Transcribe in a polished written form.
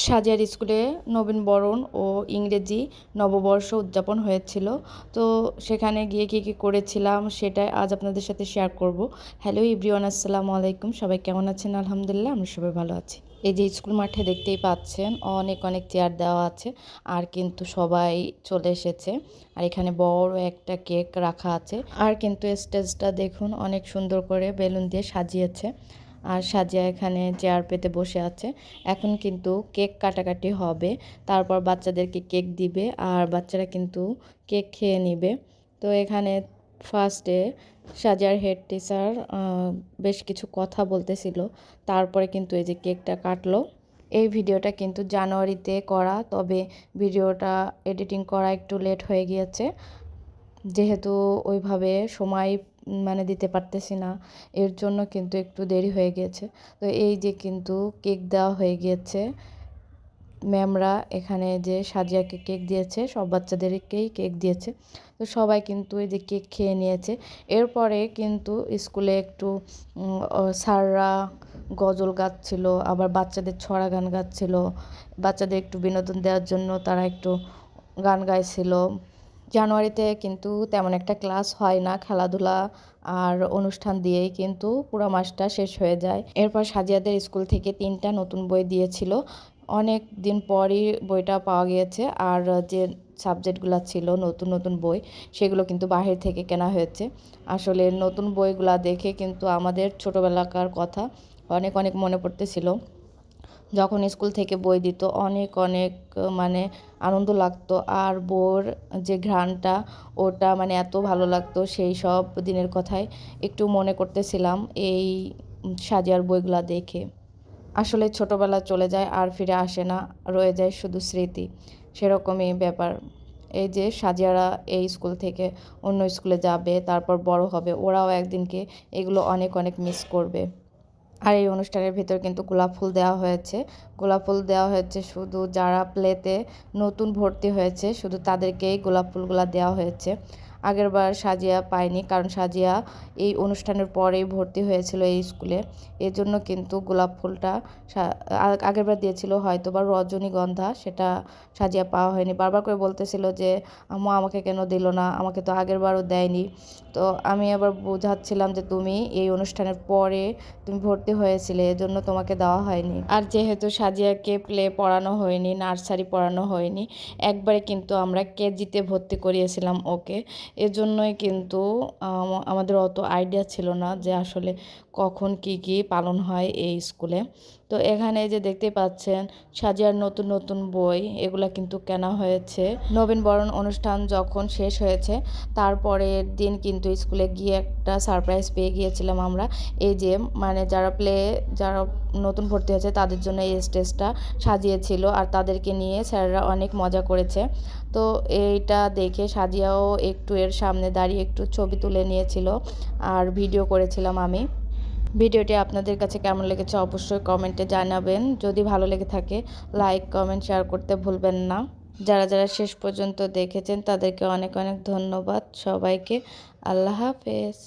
সাজিয়ার স্কুলে নবীনবরণ ও ইংরেজি নববর্ষ উদযাপন হয়েছিল। তো সেখানে গিয়ে কী কী করেছিলাম সেটাই আজ আপনাদের সাথে শেয়ার করব। হ্যালো এভরিওয়ান, আসসালামু আলাইকুম। সবাই কেমন আছেন? আলহামদুলিল্লাহ, আমরা সবাই ভালো আছি। এই যে স্কুল মাঠে দেখতেই পাচ্ছেন অনেক অনেক চেয়ার দেওয়া আছে, আর কিন্তু সবাই চলে এসেছে। আর এখানে বড় একটা কেক রাখা আছে, আর কিন্তু স্টেজটা দেখুন অনেক সুন্দর করে বেলুন দিয়ে সাজিয়েছে। আর সাজিয়া এখানে চেয়ার পেতে বসে আছে। এখন কিন্তু কেক কাটাকাটি হবে, তারপর বাচ্চাদেরকে কেক দিবে, আর বাচ্চারা কিন্তু কেক খেয়ে নেবে। তো এখানে ফার্স্টে সাজিয়ার হেড টিচার বেশ কিছু কথা বলতেছিল, তারপরে কিন্তু এই যে কেকটা কাটলো। এই ভিডিওটা কিন্তু জানুয়ারিতে করা, তবে ভিডিওটা এডিটিং করা একটু লেট হয়ে গিয়েছে, যেহেতু ওইভাবে সময় দিতে পারতেছি না, এর জন্য কিন্তু একটু দেরি হয়ে গিয়েছে। তো এই যে কিন্তু কেক দেওয়া হয়ে গিয়েছে, ম্যামরা এখানে যে সাজিয়াকে কেক দিয়েছে, সব বাচ্চাদেরকেই কেক দিয়েছে। তো সবাই কিন্তু এই যে কেক খেয়ে নিয়েছে। এরপরে কিন্তু স্কুলে একটু স্যাররা গজল গাচ্ছিল, আবার বাচ্চাদের ছড়া গান গাচ্ছিল। বাচ্চাদের একটু বিনোদন দেওয়ার জন্য তারা একটু গান গাইছিল। জানুয়ারিতে কিন্তু তেমন একটা ক্লাস হয় না, খেলাধুলা আর অনুষ্ঠান দিয়েই কিন্তু পুরো মাসটা শেষ হয়ে যায়। এরপর সাজিয়াদের স্কুল থেকে 3টা নতুন বই দিয়েছিল। অনেক দিন পরই বইটা পাওয়া গিয়েছে, আর যে সাবজেক্টগুলো ছিল নতুন নতুন বই, সেগুলো কিন্তু বাহির থেকে কেনা হয়েছে। আসলে নতুন বইগুলা দেখে কিন্তু আমাদের ছোটোবেলাকার কথা অনেক অনেক মনে পড়তেছিল। যখন স্কুল থেকে বই দিত অনেক অনেক আনন্দ লাগতো, আর বইয়ের যে ঘ্রাণটা ওটা এত ভালো লাগতো। সেই সব দিনের কথাই একটু মনে করতেছিলাম এই সাজিয়ার বইগুলা দেখে। আসলে ছোটোবেলা চলে যায় আর ফিরে আসে না, রয়ে যায় শুধু স্মৃতি, সেরকমই ব্যাপার। এই যে সাজিয়ারা এই স্কুল থেকে অন্য স্কুলে যাবে, তারপর বড় হবে, ওরাও একদিনকে এগুলো অনেক অনেক মিস করবে। আর এই অনুষ্ঠানের ভিতর কিন্তু গোলাপ ফুল দেওয়া হয়েছে। গোলাপ ফুল দেওয়া হয়েছে শুধু যারা প্লেতে নতুন ভর্তি হয়েছে, শুধু তাদেরকেই গোলাপ ফুলগুলা দেওয়া হয়েছে। আগেরবার সাজিয়া পায়নি, কারণ সাজিয়া এই অনুষ্ঠানের পরেই ভর্তি হয়েছিল এই স্কুলে। এজন্য কিন্তু গোলাপ ফুলটা আগেরবার দিয়েছিল হয়তো বা রজনীগন্ধা, সেটা সাজিয়া পাওয়া হয়নি। বারবার করে বলতেছিল যে আম্মু আমাকে কেন দিল না, আমাকে তো আগেরবারও দেয়নি। তো আমি আবার বোঝাচ্ছিলাম যে তুমি এই অনুষ্ঠানের পরে তুমি ভর্তি হয়েছিলে, এজন্য তোমাকে দেওয়া হয়নি। আর যেহেতু সাজিয়াকে প্লে পড়ানো হয়নি, নার্সারি পড়ানো হয়নি, একবারে কিন্তু আমরা কেজিতে ভর্তি করিয়েছিলাম ওকে। এজন্যই কিন্তু আমাদের অত আইডিয়া ছিল না যে আসলে কখন কি কি পালন হয় এই স্কুলে। তো এখানে যে দেখতে পাচ্ছেন সাজিয়ার নতুন নতুন বই, এগুলা কিন্তু কেনা হয়েছে। নবীনবরণ অনুষ্ঠান যখন শেষ হয়েছে তারপরের দিন কিন্তু স্কুলে গিয়ে একটা সারপ্রাইজ পেয়ে গিয়েছিলাম আমরা। এই যে যারা নতুন ভর্তি হয়েছে তাদের জন্য এই স্টেজটা সাজিয়েছিল, আর তাদেরকে নিয়ে স্যাররা অনেক মজা করেছে। তো এইটা দেখে সাজিয়াও একটু এর সামনে দাঁড়িয়ে একটু ছবি তুলে নিয়েছিল, আর ভিডিও করেছিলাম আমি। ভিডিওটি আপনাদের কাছে কেমন লেগেছে অবশ্যই কমেন্টে জানাবেন। যদি ভালো লেগে থাকে লাইক, কমেন্ট, শেয়ার করতে ভুলবেন না। যারা যারা শেষ পর্যন্ত দেখেছেন তাদেরকে অনেক অনেক ধন্যবাদ সবাইকে। আল্লাহ হাফেজ।